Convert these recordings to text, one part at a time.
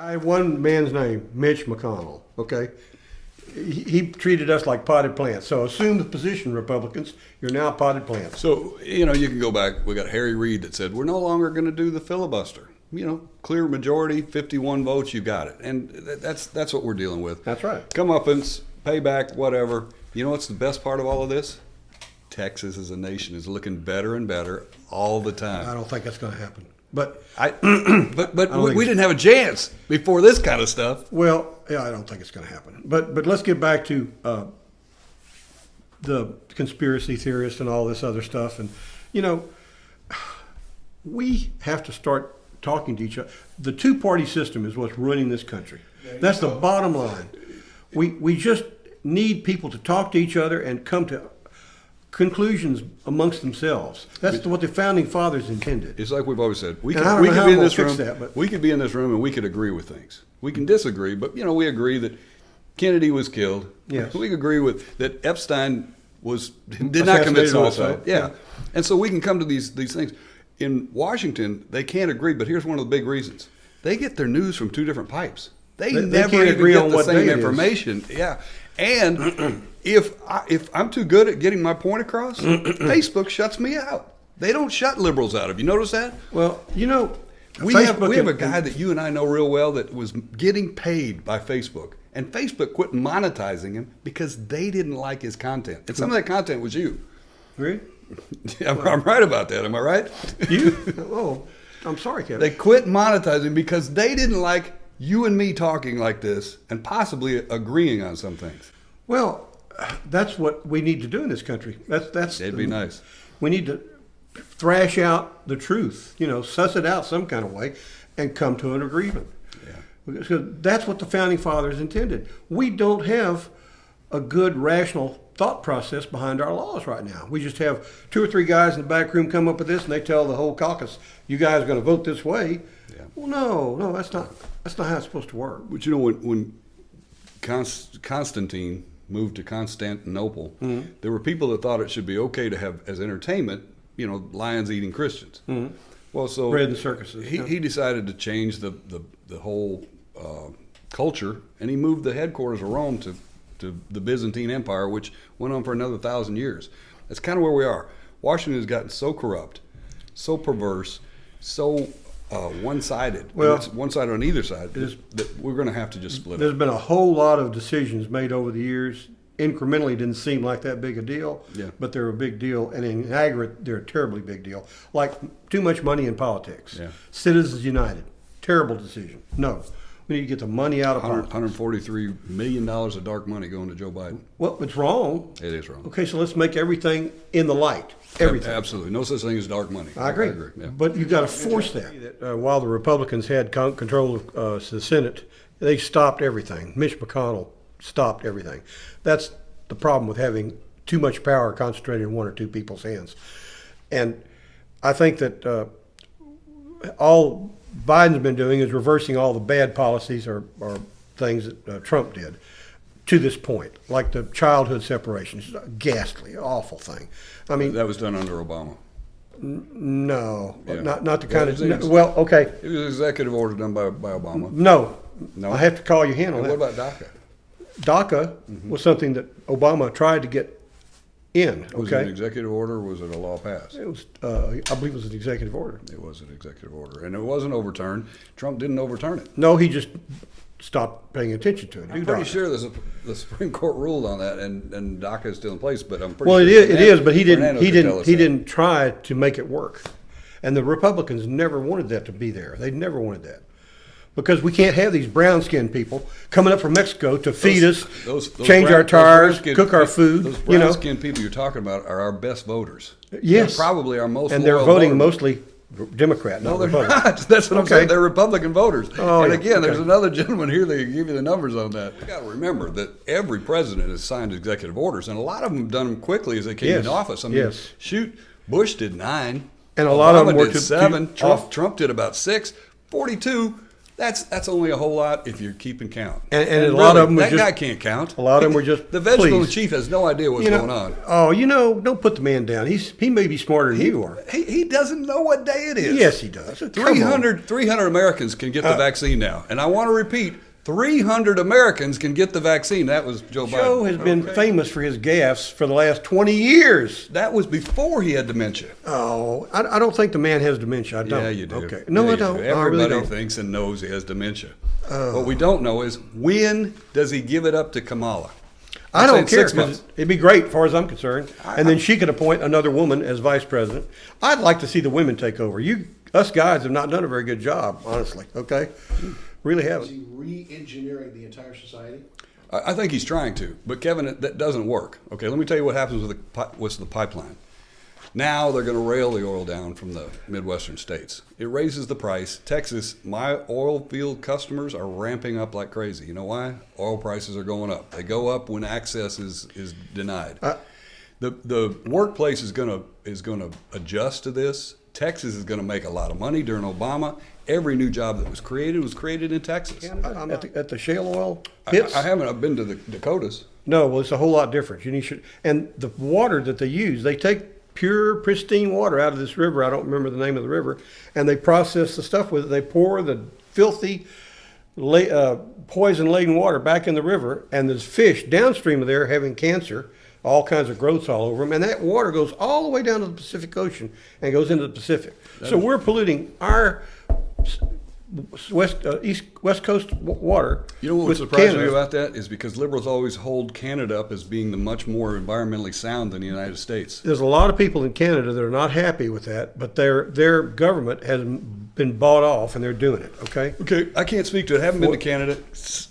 I had one man's name, Mitch McConnell, okay? He treated us like potted plants. So assume the position, Republicans. You're now potted plants. So, you can go back. We got Harry Reid that said, we're no longer going to do the filibuster. Clear majority, 51 votes, you got it. And that's what we're dealing with. That's right. Comeuppance, payback, whatever. You know what's the best part of all of this? Texas as a nation is looking better and better all the time. I don't think that's going to happen. But we didn't have a chance before this kind of stuff. Well, yeah, I don't think it's going to happen. But let's get back to the conspiracy theorists and all this other stuff. And, we have to start talking to each other. The two-party system is what's ruining this country. That's the bottom line. We just need people to talk to each other and come to conclusions amongst themselves. That's what the founding fathers intended. It's like we've always said. We could be in this room and we could agree with things. We can disagree, but we agree that Kennedy was killed. Yes. We agree with that Epstein did not commit suicide. Yeah. And so we can come to these things. In Washington, they can't agree, but here's one of the big reasons. They get their news from two different pipes. They never can't agree get on the what same day it information. Yeah. And if I'm too good at getting my point across, Facebook shuts me out. They don't shut liberals out. Have you noticed that? Well, we have a guy that you and I know real well that was getting paid by Facebook, and Facebook quit monetizing him because they didn't like his content. And some of that content was you. Really? I'm right about that. Am I right? You? Oh, I'm sorry, Kevin. They quit monetizing because they didn't like you and me talking like this and possibly agreeing on some things. Well, that's what we need to do in this country. That'd be nice. We need to thrash out the truth, suss it out some kind of way and come to an agreement. Yeah. Because that's what the founding fathers intended. We don't have a good rational thought process behind our laws right now. We just have two or three guys in the back room come up with this and they tell the whole caucus, you guys are going to vote this way. Yeah. Well, no, that's not how it's supposed to work. But when Constantine moved to Constantinople, there were people that thought it should be okay to have as entertainment, lions eating Christians. Mm-hmm. Well, so bread and circuses. He decided to change the whole culture, and he moved the headquarters of Rome to the Byzantine Empire, which went on for another 1,000 years. That's kind of where we are. Washington has gotten so corrupt, so perverse, so one-sided. Well, it's one-sided on either side that we're going to have to just split There's it. been a whole lot of decisions made over the years. Incrementally didn't seem like that big a deal, but they're a big deal. And in aggregate, they're a terribly big deal. Like too much money in politics. Yeah. Citizens United, terrible decision. No. We need to get the money out of politics. $143 million of dark money going to Joe Biden. Well, it's wrong. It is wrong. Okay, so let's make everything in the light. Everything. Absolutely. No such thing as dark money. I agree. Yeah. But you've got to force that. While the Republicans had control of the Senate, they stopped everything. Mitch McConnell stopped everything. That's the problem with having too much power concentrated in one or two people's hands. And I think that all Biden's been doing is reversing all the bad policies or things that Trump did to this point, like the childhood separation. It's a ghastly, awful thing. I mean, that was done under Obama. No, Yeah. not the kind of. Well, okay. It was an executive order done by Obama. No, No. I have to call your hand on And that. what about DACA? DACA was something that Obama tried to get in. Was it an Okay, executive order or was it a law passed? it was. I believe it was an executive order. It was an executive order. And it wasn't overturned. Trump didn't overturn it. No, he just stopped paying attention to it. I'm pretty sure the Supreme Court ruled on that, and DACA is still in place. But I'm pretty Well, sure it is, but he Fernando could tell us that. didn't try to make it work, and the Republicans never wanted that to be there. They never wanted that. Because we can't have these brown-skinned people coming up from Mexico to feed us, change our tires, cook our food. Those brown-skinned people you're talking about are our best voters. Yes. They're probably our most and they're loyal voting voters. mostly Democrat, No, not they're Republican. not. That's what I'm Okay. saying. They're Republican voters. Oh, and yeah. again, there's Okay. another gentleman here that can give you the numbers on that. You got to remember that every president has signed executive orders, and a lot of them have done them quickly as they came Yes. into office. I mean, Yes. shoot, Bush did 9. And a lot of them Obama were did to 7. off. Trump did about 6. 42. That's only a whole lot if you're keeping count. And a lot of them that are just, guy can't count. A lot of them were just the vegetable please. chief has no idea what's going on. Oh, don't put the man down. He may be smarter than you are. He doesn't know what day it is. Yes, he does. 300 Americans can get the vaccine now, and I want to repeat. 300 Americans can get the vaccine. That was Joe Biden. Joe has been famous for his gaffes for the last 20 years. That was before he had dementia. Oh, I don't think the man has dementia. I don't. Yeah, you do. Okay. No, yeah, I don't. Everybody I really don't. thinks and knows he has dementia. What we don't know is when does he give it up to Kamala? I don't care. 6 months. It'd be great, as far as I'm concerned. And then she could appoint another woman as vice president. I'd like to see the women take over. Us guys have not done a very good job, honestly. Okay, really Is haven't. he re-engineering the entire society? I think he's trying to, but Kevin, that doesn't work. Okay, let me tell you what happens with the pipeline. Now they're going to rail the oil down from the Midwestern states. It raises the price. Texas, my oil field customers are ramping up like crazy. You know why? Oil prices are going up. They go up when access is denied. The workplace is going to adjust to this. Texas is going to make a lot of money during Obama. Every new job that was created in Texas. At the shale oil pits? I've been to the Dakotas. No, well, it's a whole lot different. And the water that they use, they take pure, pristine water out of this river. I don't remember the name of the river. And they process the stuff with it. They pour the filthy, poison-laden water back in the river. And there's fish downstream of there having cancer, all kinds of growths all over them. And that water goes all the way down to the Pacific Ocean and goes into the Pacific. So we're polluting our West Coast water. You know what would surprise me about that is because liberals always hold Canada up as being the much more environmentally sound than the United States. There's a lot of people in Canada that are not happy with that, but their government has been bought off and they're doing it. Okay, I can't speak to it. I haven't been to Canada.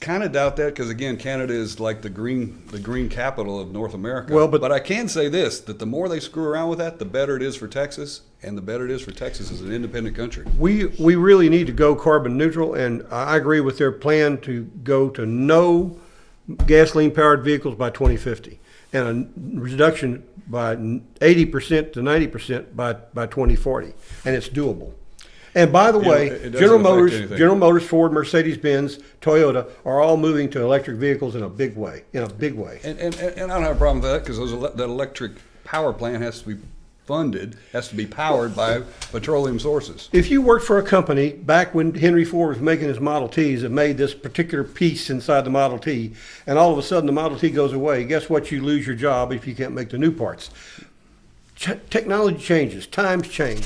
Kind of doubt that because again, Canada is like the green capital of North America. Well, but I can say this: that the more they screw around with that, the better it is for Texas, and the better it is for Texas as an independent country. We really need to go carbon neutral, and I agree with their plan to go to no gasoline-powered vehicles by 2050, and a reduction by 80% to 90% by 2040, and it's doable. And by the way, General Motors, Ford, Mercedes-Benz, Toyota are all moving to electric vehicles in a big way. And I don't have a problem with that because that electric power plant has to be funded, has to be powered by petroleum sources. If you worked for a company back when Henry Ford was making his Model Ts and made this particular piece inside the Model T, and all of a sudden the Model T goes away, guess what? You lose your job if you can't make the new parts. Technology changes, times change.